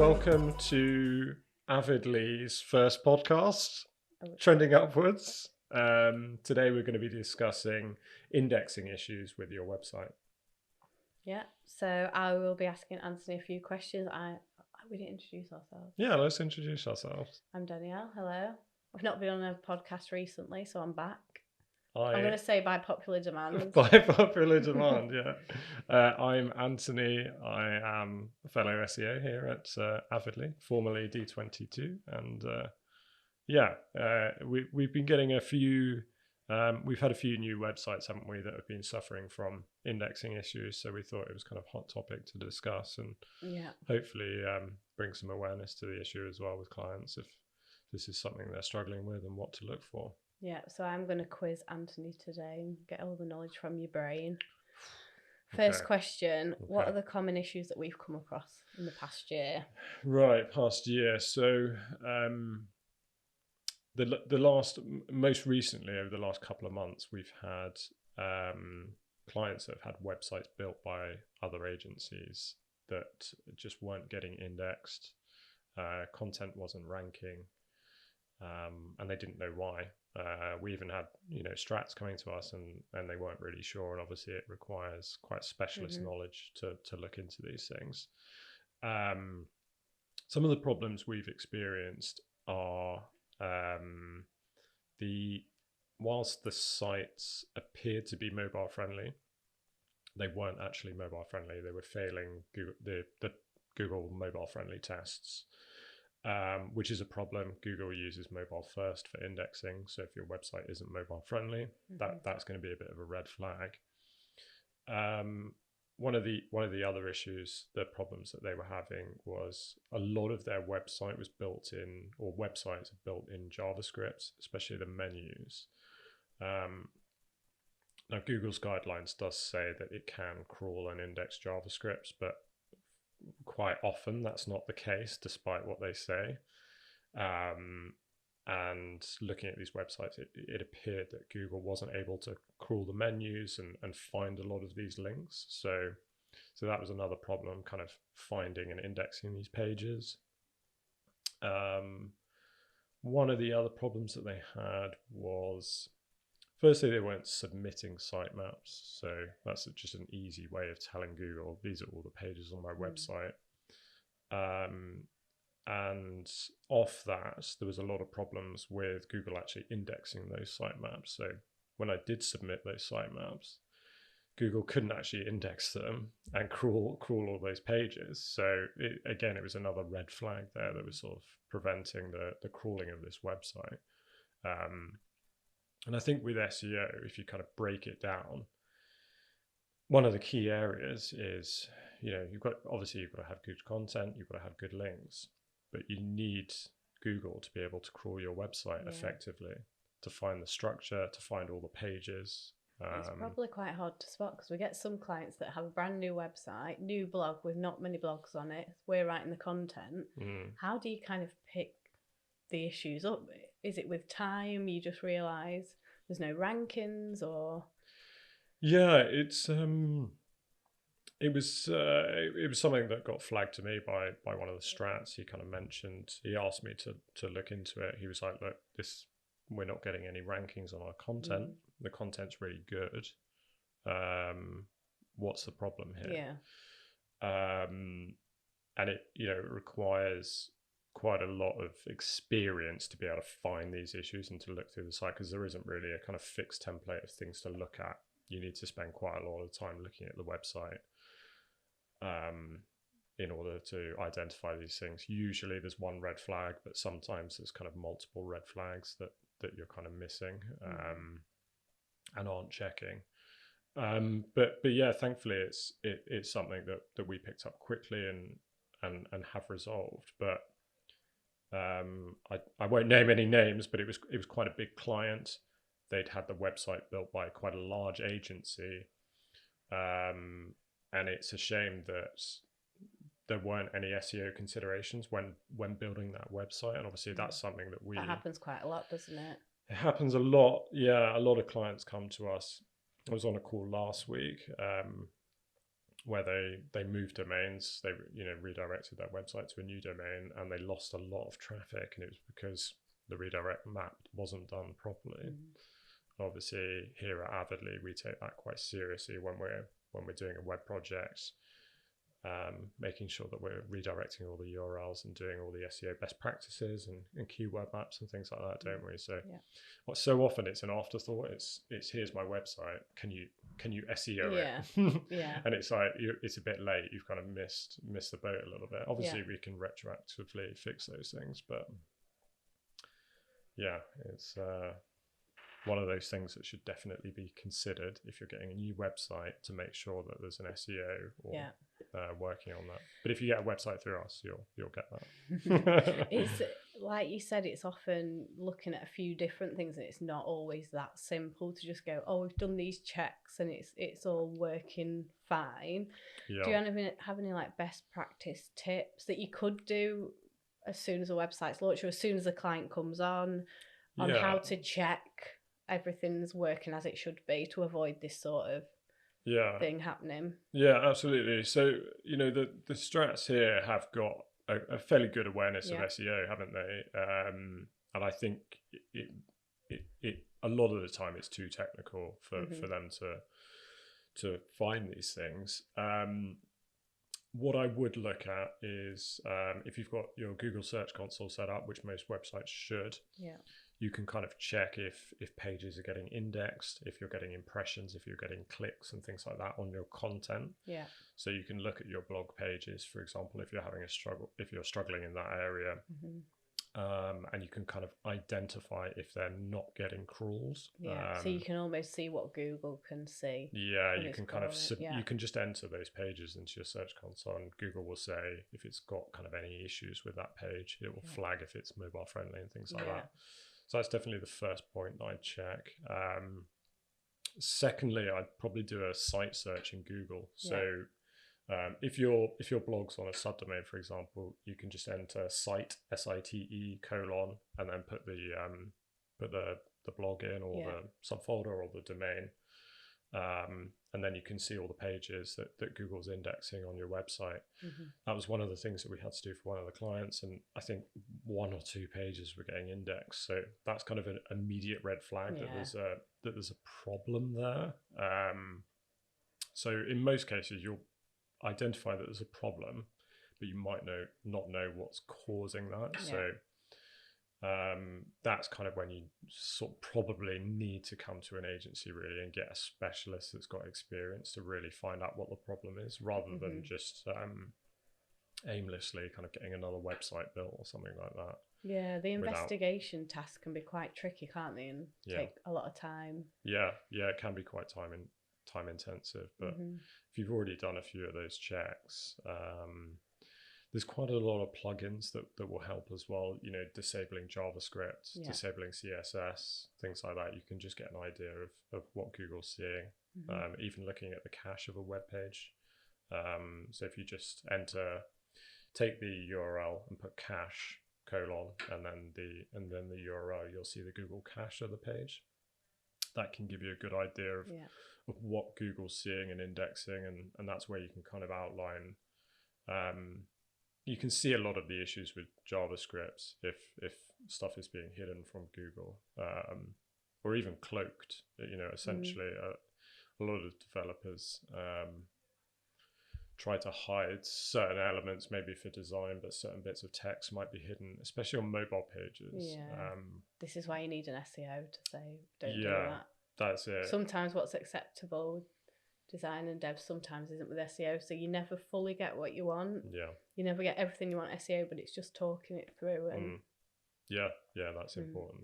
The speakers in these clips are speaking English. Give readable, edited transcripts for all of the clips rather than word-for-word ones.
welcome to Avidly's first podcast, Trending Upwards. Today we're going to be discussing indexing issues with your website. Yeah, so I will be asking Anthony a few questions. We didn't introduce ourselves. Yeah, let's introduce ourselves. I'm Danielle. Hello. I've not been on a podcast recently, so I'm back. I'm going to say by popular demand. By popular demand, yeah. I'm Anthony. I am a fellow SEO here at Avidly, formerly D22. And we've been getting a few, we've had a few new websites, haven't we, that have been suffering from indexing issues. So we thought it was kind of a hot topic to discuss and hopefully bring some awareness to the issue as well with clients if this is something they're struggling with and what to look for. Yeah, so I'm going to quiz Anthony today and get all the knowledge from your brain. First question, what are the common issues that we've come across in the past year? Right, past year. So most recently, over the last couple of months, we've had clients that have had websites built by other agencies that just weren't getting indexed. Content wasn't ranking. And they didn't know why. We even had, strats coming to us and they weren't really sure. And obviously it requires quite specialist knowledge to look into these things. Some of the problems we've experienced are whilst the sites appeared to be mobile friendly, they weren't actually mobile friendly. They were failing the Google mobile friendly tests. Which is a problem. Google uses mobile first for indexing. So if your website isn't mobile friendly, that's going to be a bit of a red flag. One of the other issues, the problems that they were having was a lot of their website was built in, or websites are built in JavaScript, especially the menus. Now Google's guidelines does say that it can crawl and index JavaScript, but quite often that's not the case, despite what they say. And looking at these websites, it appeared that Google wasn't able to crawl the menus and find a lot of these links. So that was another problem, kind of finding and indexing these pages. One of the other problems that they had was, firstly, they weren't submitting sitemaps. So that's just an easy way of telling Google, these are all the pages on my website. And off that, there was a lot of problems with Google actually indexing those sitemaps. So when I did submit those sitemaps, Google couldn't actually index them and crawl all those pages. So it was another red flag there that was sort of preventing the crawling of this website. And I think with SEO, if you kind of break it down, one of the key areas is, you've got to have good content, you've got to have good links, but you need Google to be able to crawl your website effectively, to find the structure, to find all the pages. It's probably quite hard to spot because we get some clients that have a brand new website, new blog with not many blogs on it. We're writing the content. How do you kind of pick the issues up? Is it with time you just realise there's no rankings, or? Yeah, it was something that got flagged to me by one of the strats. He kind of mentioned, he asked me to look into it. He was like, look, we're not getting any rankings on our content. The content's really good. What's the problem here? And it requires quite a lot of experience to be able to find these issues and to look through the site, because there isn't really a kind of fixed template of things to look at. You need to spend quite a lot of time looking at the website in order to identify these things. Usually there's one red flag, but sometimes there's kind of multiple red flags that you're kind of missing and aren't checking. But yeah, thankfully it's something that we picked up quickly and have resolved. But I won't name any names, but it was quite a big client. They'd had the website built by quite a large agency, and it's a shame that there weren't any SEO considerations when building that website. And obviously that's something that happens quite a lot, doesn't it? It happens a lot. Yeah, a lot of clients come to us. I was on a call last week where they moved domains, they redirected their website to a new domain, and they lost a lot of traffic, and it was because the redirect map wasn't done properly. Obviously, here at Avidly, we take that quite seriously when we're doing a web project, making sure that we're redirecting all the URLs and doing all the SEO best practices and keyword maps and things like that, don't we? So, so often it's an afterthought. It's here's my website. Can you SEO it? Yeah. And it's like it's a bit late. You've kind of missed the boat a little bit. Obviously, we can retroactively fix those things, but yeah, it's one of those things that should definitely be considered if you're getting a new website, to make sure that there's an SEO or working on that. But if you get a website through us, you'll get that. It's like you said, it's often looking at a few different things, and it's not always that simple to just go, oh, we've done these checks and it's all working fine. Do you have any like best practice tips that you could do as soon as a website's launched, or as soon as a client comes on how to check everything's working as it should be, to avoid this sort of thing happening? Yeah, absolutely. So the strats here have got a fairly good awareness of SEO, haven't they? And I think it a lot of the time it's too technical for them to find these things. What I would look at is if you've got your Google Search Console set up, which most websites should, you can kind of check if pages are getting indexed, if you're getting impressions, if you're getting clicks and things like that on your content. So you can look at your blog pages, for example, if you're struggling in that area. And you can kind of identify if they're not getting crawls. So you can almost see what Google can see. You can kind of you can just enter those pages into your Search Console, and Google will say if it's got kind of any issues with that page. It will flag if it's mobile friendly and things like that. So that's definitely the first point that I'd check. Secondly, I'd probably do a site search in Google. So if your blog's on a subdomain, for example, you can just enter site SITE : and then put the blog in, or the subfolder, or the domain, and then you can see all the pages that Google's indexing on your website. That was one of the things that we had to do for one of the clients, and I think 1 or 2 pages were getting indexed. So that's kind of an immediate red flag that there's a problem there. So in most cases, you'll identify that there's a problem, but you might not know what's causing that. So that's kind of when you sort of probably need to come to an agency really and get a specialist that's got experience to really find out what the problem is, rather than just aimlessly kind of getting another website built or something like that. The investigation task can be quite tricky, can't they, and take a lot of time. It can be quite time intensive, but if you've already done a few of those checks, there's quite a lot of plugins that will help as well. Disabling JavaScript, disabling CSS, things like that. You can just get an idea of what Google's seeing. Even looking at the cache of a web page. So if you just take the URL and put cache : and then the URL, you'll see the Google cache of the page. That can give you a good idea of what Google's seeing and indexing, and that's where you can kind of outline. You can see a lot of the issues with JavaScript if stuff is being hidden from Google, or even cloaked. Essentially, a lot of developers try to hide certain elements, maybe for design, but certain bits of text might be hidden, especially on mobile pages. This is why you need an SEO to say, don't do that. That's it. Sometimes what's acceptable design and dev sometimes isn't with SEO, so you never fully get what you want. You never get everything you want SEO, but it's just talking it through. And that's important.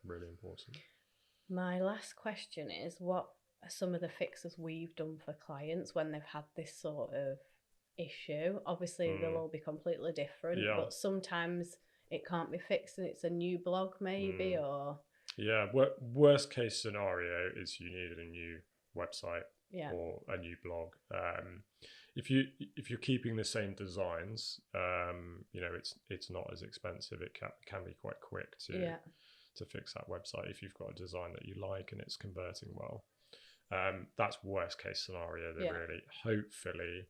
Really important. My last question is, what are some of the fixes we've done for clients when they've had this sort of issue? Obviously they'll all be completely different, but sometimes it can't be fixed and it's a new blog maybe, or worst case scenario is you need a new website or a new blog. If you're keeping the same designs, it's not as expensive. It can be quite quick to fix that website if you've got a design that you like and it's converting well. That's worst case scenario. Really, hopefully,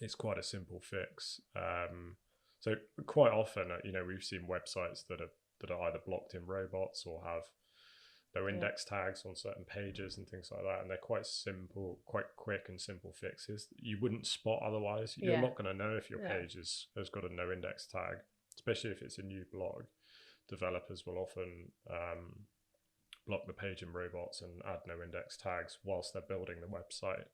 it's quite a simple fix. So quite often, we've seen websites that are either blocked in robots or have no index tags on certain pages and things like that, and they're quite simple, quite quick and simple fixes that you wouldn't spot otherwise. You're not going to know if your page has got a no index tag, especially if it's a new blog. Developers will often block the page in robots and add no index tags whilst they're building the website,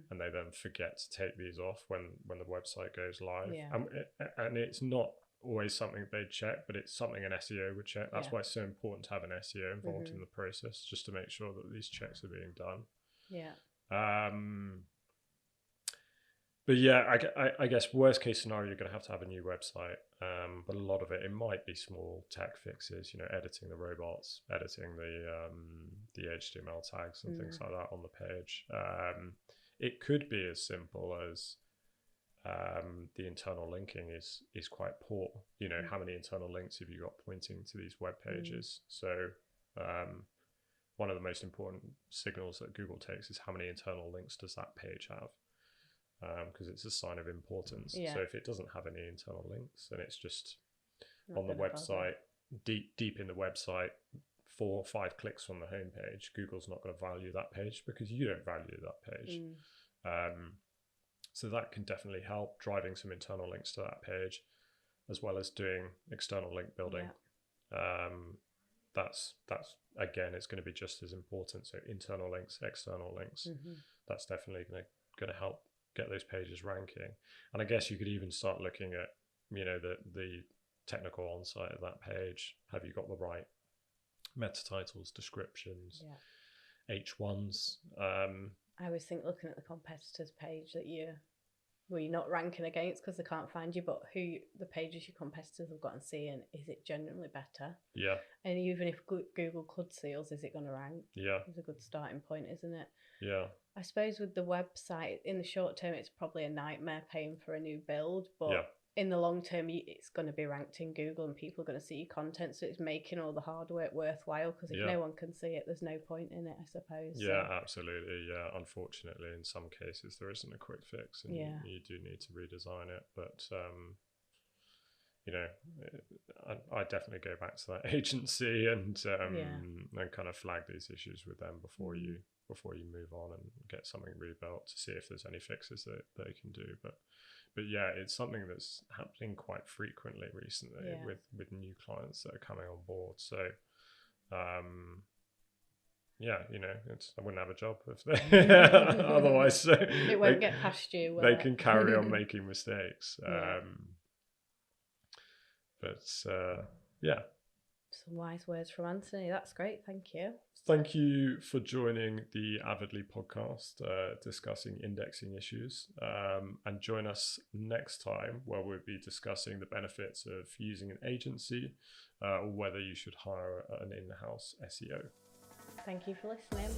and they then forget to take these off when the website goes live. And it's not always something they'd check, but it's something an SEO would check. That's why it's so important to have an SEO involved in the process, just to make sure that these checks are being done. But yeah, I guess worst case scenario, you're going to have a new website. But a lot of it might be small tech fixes, editing the robots, editing the HTML tags and things like that on the page. It could be as simple as the internal linking is quite poor. How many internal links have you got pointing to these web pages? So one of the most important signals that Google takes is how many internal links does that page have, because it's a sign of importance. So if it doesn't have any internal links and it's just on the website, deep in the website, 4 or 5 clicks from the homepage, Google's not going to value that page because you don't value that page. So that can definitely help, driving some internal links to that page, as well as doing external link building. That's again, it's going to be just as important. So internal links, external links, that's definitely going to help get those pages ranking. And I guess you could even start looking at, the technical on-site of that page. Have you got the right meta titles, descriptions, H1s? I always think looking at the competitors page that you're not ranking against because they can't find you, but who the pages your competitors have got and seeing, is it genuinely better? And even if Google could see us, is it going to rank? It's a good starting point, isn't it? I suppose with the website, in the short term, it's probably a nightmare paying for a new build, but in the long term, it's going to be ranked in Google and people are going to see your content, so it's making all the hard work worthwhile, because if no one can see it, there's no point in it, I suppose. Absolutely. Unfortunately, in some cases there isn't a quick fix, and you do need to redesign it, but I definitely go back to that agency and kind of flag these issues with them before you move on and get something rebuilt, to see if there's any fixes that they can do. But it's something that's happening quite frequently recently with new clients that are coming on board. So I wouldn't have a job if they otherwise. So it won't get past you. They can carry on making mistakes. Some wise words from Anthony. That's great. Thank you. Thank you for joining the Avidly podcast, discussing indexing issues. And join us next time, where we'll be discussing the benefits of using an agency, or whether you should hire an in-house SEO. Thank you for listening.